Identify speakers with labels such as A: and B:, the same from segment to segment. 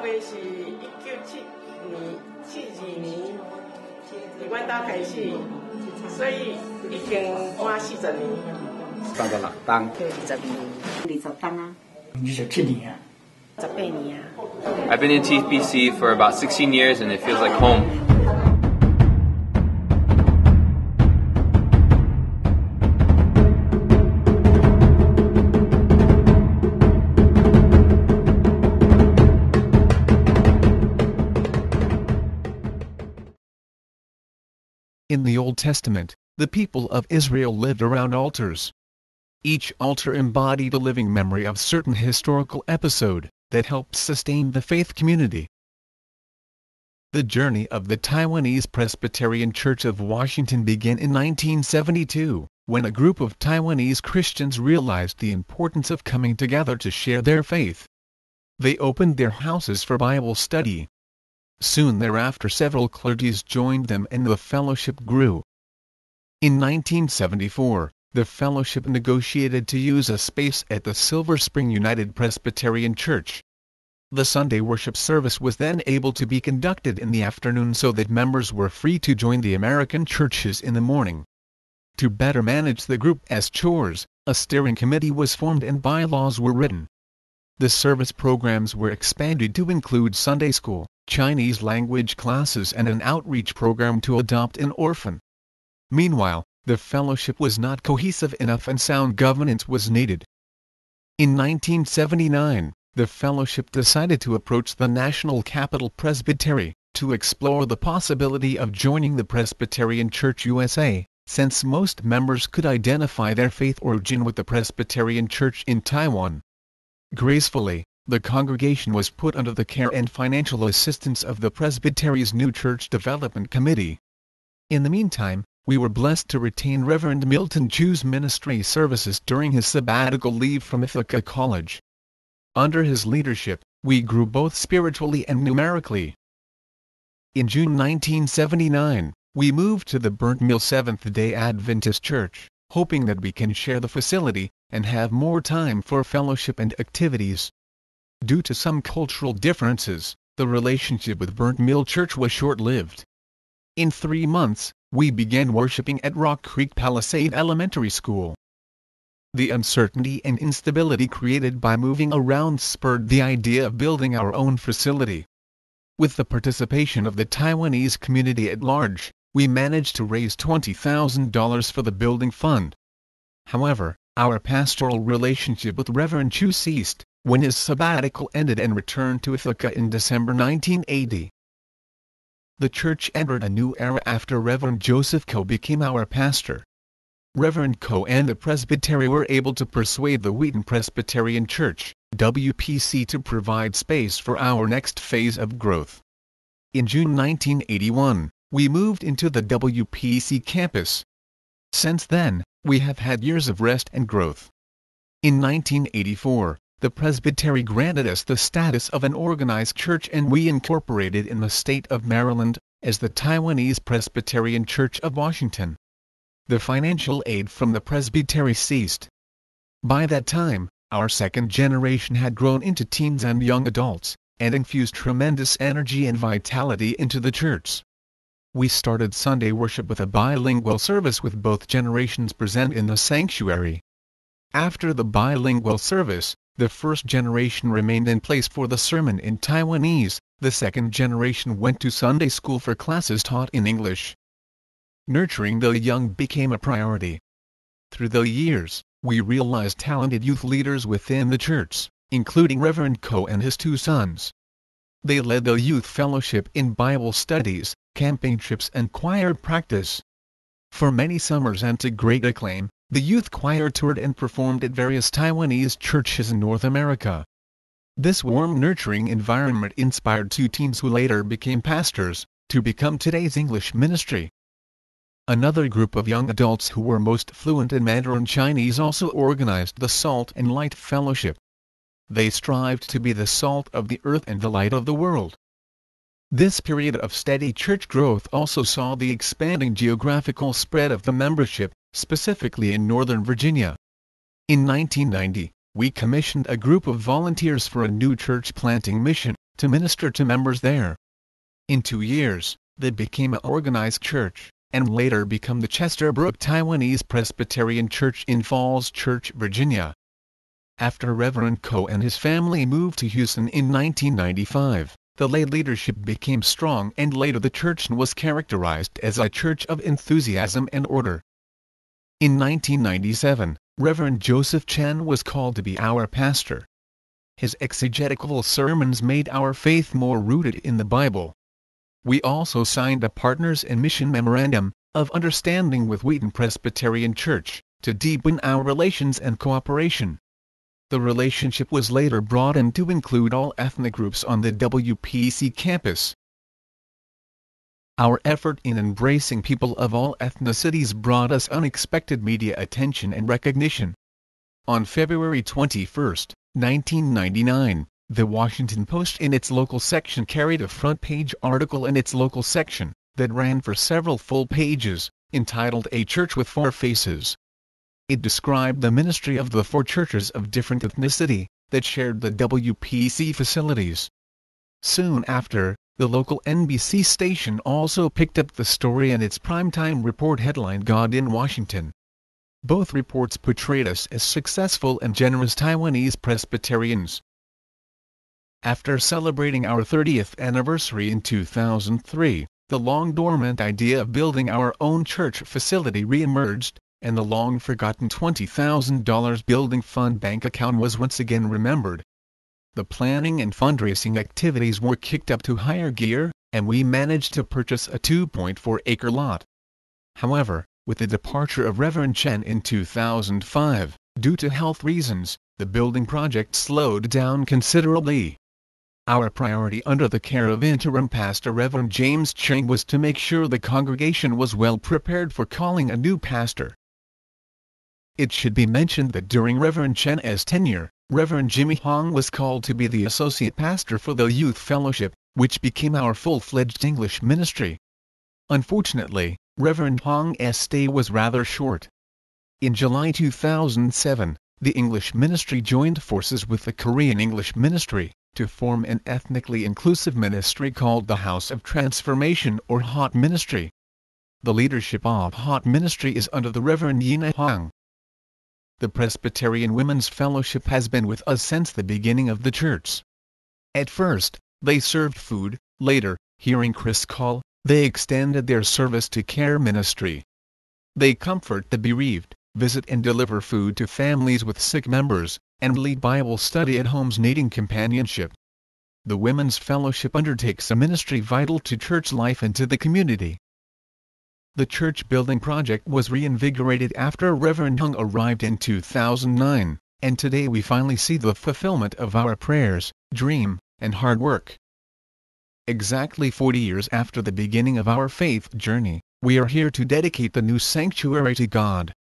A: 会是1972年，伫阮兜开始，所以已经满40年。
B: 36档，
C: 叫22年，20档啊
D: ，27年啊
C: ，18年啊。
E: I've been in TPC for about 16 years, and it feels like home.
F: In the Old Testament, the people of Israel lived around altars. Each altar embodied a living memory of certain historical episode that helped sustain the faith community. The journey of the Taiwanese Presbyterian Church of Washington began in 1972, when a group of Taiwanese Christians realized the importance of coming together to share their faith. They opened their houses for Bible study. Soon thereafter several clergies joined them and the fellowship grew. In 1974, the fellowship negotiated to use a space at the Silver Spring United Presbyterian Church. The Sunday worship service was then able to be conducted in the afternoon so that members were free to join the American churches in the morning. To better manage the group as chores, a steering committee was formed and bylaws were written. The service programs were expanded to include Sunday school, Chinese language classes and an outreach program to adopt an orphan. Meanwhile, the fellowship was not cohesive enough and sound governance was needed. In 1979, the fellowship decided to approach the National Capital Presbytery to explore the possibility of joining the Presbyterian Church USA, since most members could identify their faith origin with the Presbyterian Church in Taiwan. Gracefully, the congregation was put under the care and financial assistance of the Presbytery's new Church Development Committee. In the meantime, we were blessed to retain Reverend Milton Chu's ministry services during his sabbatical leave from Ithaca College. Under his leadership, we grew both spiritually and numerically. In June 1979, we moved to the Burnt Mill Seventh-day Adventist Church, hoping that we can share the facility and have more time for fellowship and activities. Due to some cultural differences, the relationship with Burnt Mill Church was short-lived. In 3 months, we began worshiping at Rock Creek Palisade Elementary School. The uncertainty and instability created by moving around spurred the idea of building our own facility. With the participation of the Taiwanese community at large, we managed to raise $20,000 for the building fund. However, our pastoral relationship with Reverend Chu ceased when his sabbatical ended and returned to Ithaca in December 1980. The church entered a new era after Reverend Joseph Ko became our pastor. Reverend Ko and the presbytery were able to persuade the Wheaton Presbyterian Church, WPC, to provide space for our next phase of growth. In June 1981, we moved into the WPC campus. Since then, we have had years of rest and growth. In 1984, the presbytery granted us the status of an organized church and we incorporated in the state of Maryland as the Taiwanese Presbyterian Church of Washington. The financial aid from the presbytery ceased. By that time, our second generation had grown into teens and young adults, and infused tremendous energy and vitality into the church. We started Sunday worship with a bilingual service with both generations present in the sanctuary. After the bilingual service, the first generation remained in place for the sermon in Taiwanese, the second generation went to Sunday school for classes taught in English. Nurturing the young became a priority. Through the years, we realized talented youth leaders within the church, including Reverend Ko and his 2 sons. They led the youth fellowship in Bible studies, camping trips and choir practice. For many summers and to great acclaim, the youth choir toured and performed at various Taiwanese churches in North America. This warm, nurturing environment inspired 2 teens who later became pastors, to become today's English ministry. Another group of young adults who were most fluent in Mandarin Chinese also organized the Salt and Light Fellowship. They strived to be the salt of the earth and the light of the world. This period of steady church growth also saw the expanding geographical spread of the membership, specifically in Northern Virginia. In 1990, we commissioned a group of volunteers for a new church planting mission, to minister to members there. In 2 years, they became an organized church, and later become the Chesterbrook Taiwanese Presbyterian Church in Falls Church, Virginia. After Reverend Ko and his family moved to Houston in 1995, the lay leadership became strong, and later the church was characterized as a church of enthusiasm and order. In 1997, Reverend Joseph Chen was called to be our pastor. His exegetical sermons made our faith more rooted in the Bible. We also signed a Partners in Mission Memorandum of Understanding with Wheaton Presbyterian Church to deepen our relations and cooperation. The relationship was later broadened to include all ethnic groups on the WPC campus. Our effort in embracing people of all ethnicities brought us unexpected media attention and recognition. On February 21, 1999, The Washington Post in its local section carried a front-page article in its local section that ran for several full pages, entitled A Church with Four Faces. It described the ministry of the 4 churches of different ethnicity that shared the WPC facilities. Soon after, the local NBC station also picked up the story in its primetime report headlined God in Washington. Both reports portrayed us as successful and generous Taiwanese Presbyterians. After celebrating our 30th anniversary in 2003, the long-dormant idea of building our own church facility re-emerged, and the long-forgotten $20,000 building fund bank account was once again remembered. The planning and fundraising activities were kicked up to higher gear, and we managed to purchase a 2.4-acre lot. However, with the departure of Reverend Chen in 2005, due to health reasons, the building project slowed down considerably. Our priority under the care of interim pastor Reverend James Cheng was to make sure the congregation was well prepared for calling a new pastor. It should be mentioned that during Reverend Chen's tenure, Reverend Jimmy Hong was called to be the associate pastor for the Youth Fellowship, which became our full-fledged English ministry. Unfortunately, Reverend Hong's stay was rather short. In July 2007, the English ministry joined forces with the Korean English ministry to form an ethnically inclusive ministry called the House of Transformation or HOT Ministry. The leadership of HOT Ministry is under the Reverend Yina Hong. The Presbyterian Women's Fellowship has been with us since the beginning of the church. At first, they served food, later, hearing Chris call, they extended their service to care ministry. They comfort the bereaved, visit and deliver food to families with sick members, and lead Bible study at homes needing companionship. The Women's Fellowship undertakes a ministry vital to church life and to the community. The church building project was reinvigorated after Reverend Hung arrived in 2009, and today we finally see the fulfillment of our prayers, dream, and hard work. Exactly 40 years after the beginning of our faith journey, we are here to dedicate the new sanctuary to God.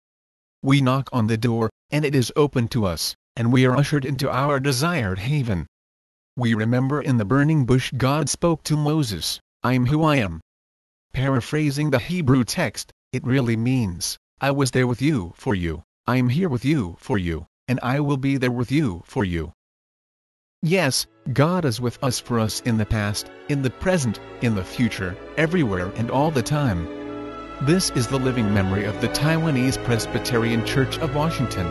F: We knock on the door, and it is open to us, and we are ushered into our desired haven. We remember in the burning bush God spoke to Moses, "I am who I am." Paraphrasing the Hebrew text, it really means, I was there with you for you, I am here with you for you, and I will be there with you for you. Yes, God is with us for us in the past, in the present, in the future, everywhere and all the time. This is the living memory of the Taiwanese Presbyterian Church of Washington.